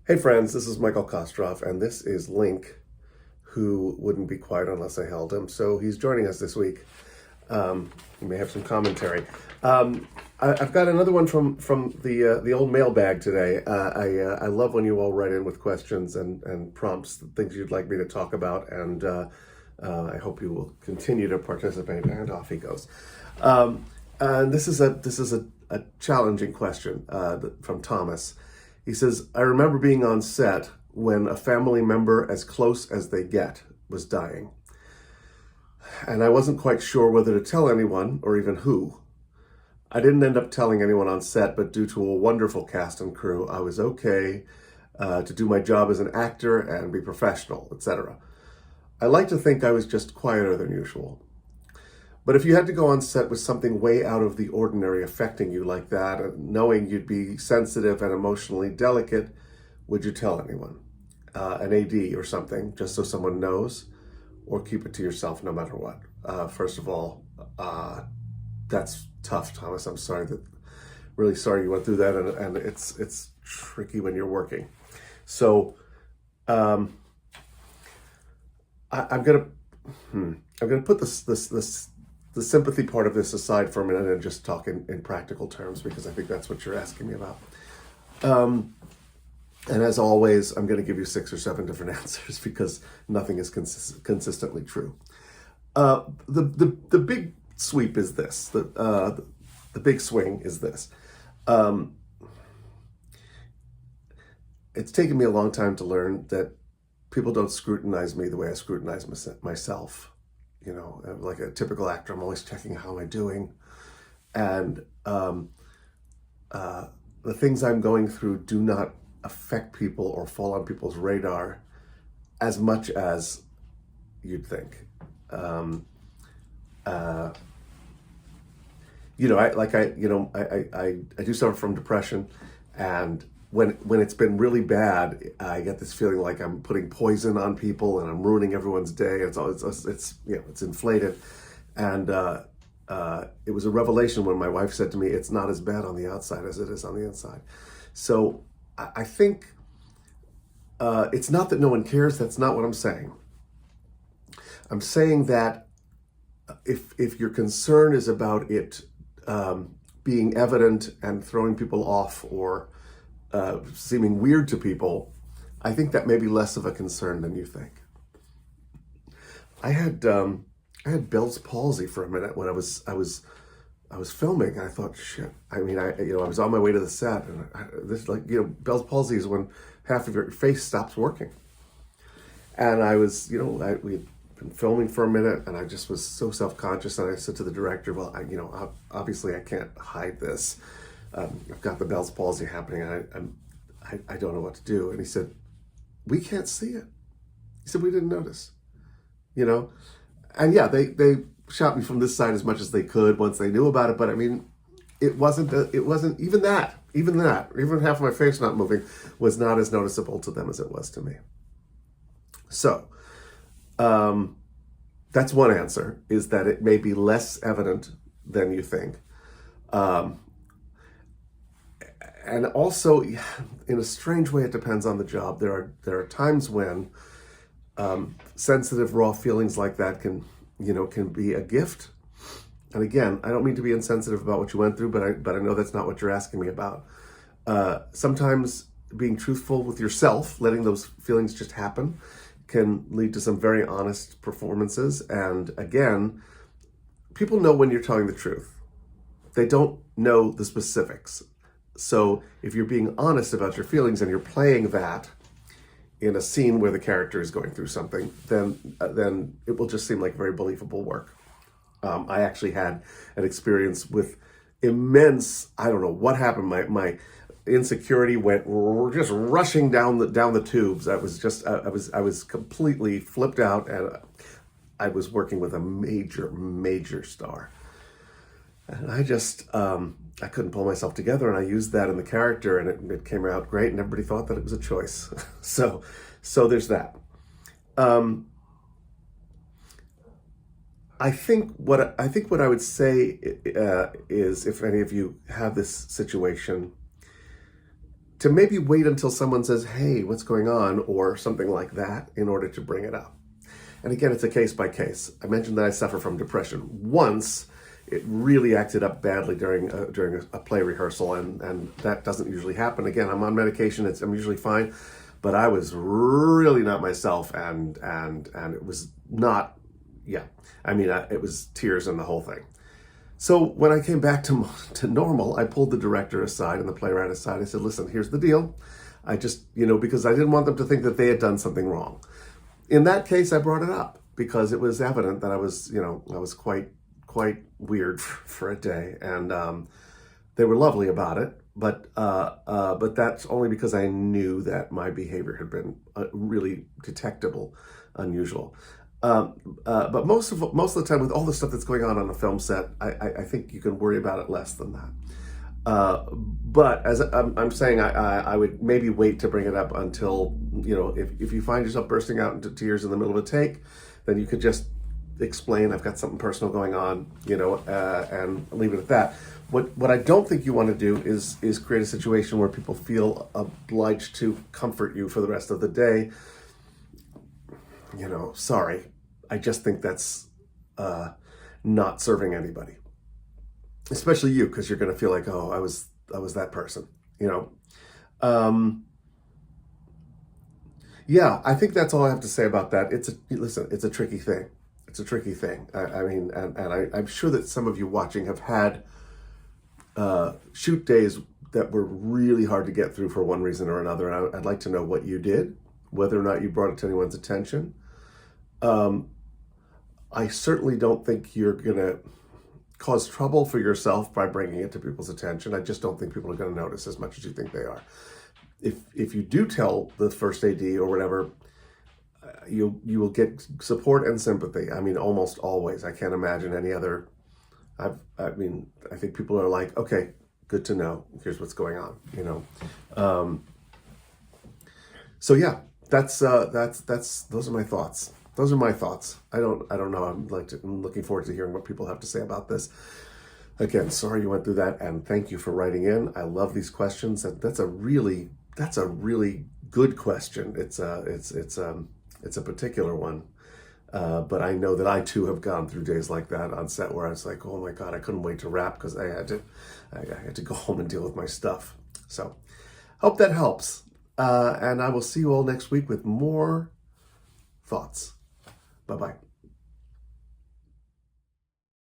Hey friends, this is Michael Kostroff, and this is Link, who wouldn't be quiet unless I held him. So he's joining us this week. We may have some commentary. I've got another one from the old mailbag today. I love when you all write in with questions and prompts, things you'd like me to talk about, and I hope you will continue to participate. And off he goes. And this is a challenging question from Thomas. He says, I remember being on set when a family member as close as they get was dying. And I wasn't quite sure whether to tell anyone or even who. I didn't end up telling anyone on set, but due to a wonderful cast and crew, I was okay to do my job as an actor and be professional, etc. I like to think I was just quieter than usual. But if you had to go on set with something way out of the ordinary affecting you like that, and knowing you'd be sensitive and emotionally delicate, would you tell anyone? An AD or something, just so someone knows, or keep it to yourself no matter what? First of all, that's tough, Thomas. I'm really sorry you went through that, and it's tricky when you're working. So, I'm gonna put the sympathy part of this aside for a minute and just talk in practical terms, because I think that's what you're asking me about. And as always, I'm going to give you 6 or 7 different answers because nothing is consistently true. The big sweep is this. The big swing is this. It's taken me a long time to learn that people don't scrutinize me the way I scrutinize myself. You know, like a typical actor, I'm always checking how am I doing. And the things I'm going through do not affect people or fall on people's radar as much as you'd think. I do suffer from depression, and when it's been really bad, I get this feeling like I'm putting poison on people and I'm ruining everyone's day. It's inflated, and it was a revelation when my wife said to me, "It's not as bad on the outside as it is on the inside." So I think it's not that no one cares. That's not what I'm saying. I'm saying that if your concern is about it being evident and throwing people off or seeming weird to people, I think that may be less of a concern than you think. I had Bell's palsy for a minute when I was filming, and I thought, shit. I mean, I was on my way to the set, and Bell's palsy is when half of your face stops working. And I was, we had been filming for a minute, and I just was so self-conscious, and I said to the director, well, obviously I can't hide this. I've got the Bell's palsy happening, and I don't know what to do. And he said, we can't see it. He said, we didn't notice, And yeah, they shot me from this side as much as they could once they knew about it. But I mean, it wasn't even half of my face not moving was not as noticeable to them as it was to me. So, that's one answer, is that it may be less evident than you think. And also, in a strange way, it depends on the job. There are times when sensitive, raw feelings like that can be a gift. And again, I don't mean to be insensitive about what you went through, but I know that's not what you're asking me about. Sometimes being truthful with yourself, letting those feelings just happen, can lead to some very honest performances. And again, people know when you're telling the truth. They don't know the specifics. So if you're being honest about your feelings and you're playing that in a scene where the character is going through something, then it will just seem like very believable work. I actually had an experience with immense, I don't know what happened. My insecurity went just rushing down the tubes. I was completely flipped out, and I was working with a major star. And I just, I couldn't pull myself together, and I used that in the character, and it came out great, and everybody thought that it was a choice. So there's that. I think what I would say is, if any of you have this situation, to maybe wait until someone says, hey, what's going on, or something like that in order to bring it up. And again, it's a case by case. I mentioned that I suffer from depression. Once it really acted up badly during a play rehearsal, and that doesn't usually happen. Again, I'm on medication. I'm usually fine, but I was really not myself, and it was not. Yeah, I mean, it was tears and the whole thing. So when I came back to normal, I pulled the director aside and the playwright aside. I said, "Listen, here's the deal. I just, because I didn't want them to think that they had done something wrong. In that case, I brought it up because it was evident that I was quite weird for a day, and they were lovely about it. But that's only because I knew that my behavior had been really detectable, unusual. But most of the time, with all the stuff that's going on a film set, I think you can worry about it less than that. But as I'm saying, I would maybe wait to bring it up until, if you find yourself bursting out into tears in the middle of a take, then you could just explain, I've got something personal going on, and leave it at that. What I don't think you want to do is create a situation where people feel obliged to comfort you for the rest of the day. Sorry. I just think that's not serving anybody, especially you, because you're going to feel like, oh, I was that person, Yeah, I think that's all I have to say about that. It's a tricky thing. It's a tricky thing. I mean, I'm sure that some of you watching have had shoot days that were really hard to get through for one reason or another. And I'd like to know what you did, whether or not you brought it to anyone's attention. I certainly don't think you're going to cause trouble for yourself by bringing it to people's attention. I just don't think people are going to notice as much as you think they are. If you do tell the first AD or whatever, you will get support and sympathy. I mean, almost always. I can't imagine any other. I think people are like, okay, good to know. Here's what's going on. So yeah, those are my thoughts. Those are my thoughts. I don't know. I'm looking forward to hearing what people have to say about this. Again, sorry you went through that, and thank you for writing in. I love these questions. That's a really good question. It's a particular one, but I know that I too have gone through days like that on set where I was like, oh my God, I couldn't wait to wrap because I had to go home and deal with my stuff. So, hope that helps, and I will see you all next week with more thoughts. Bye-bye.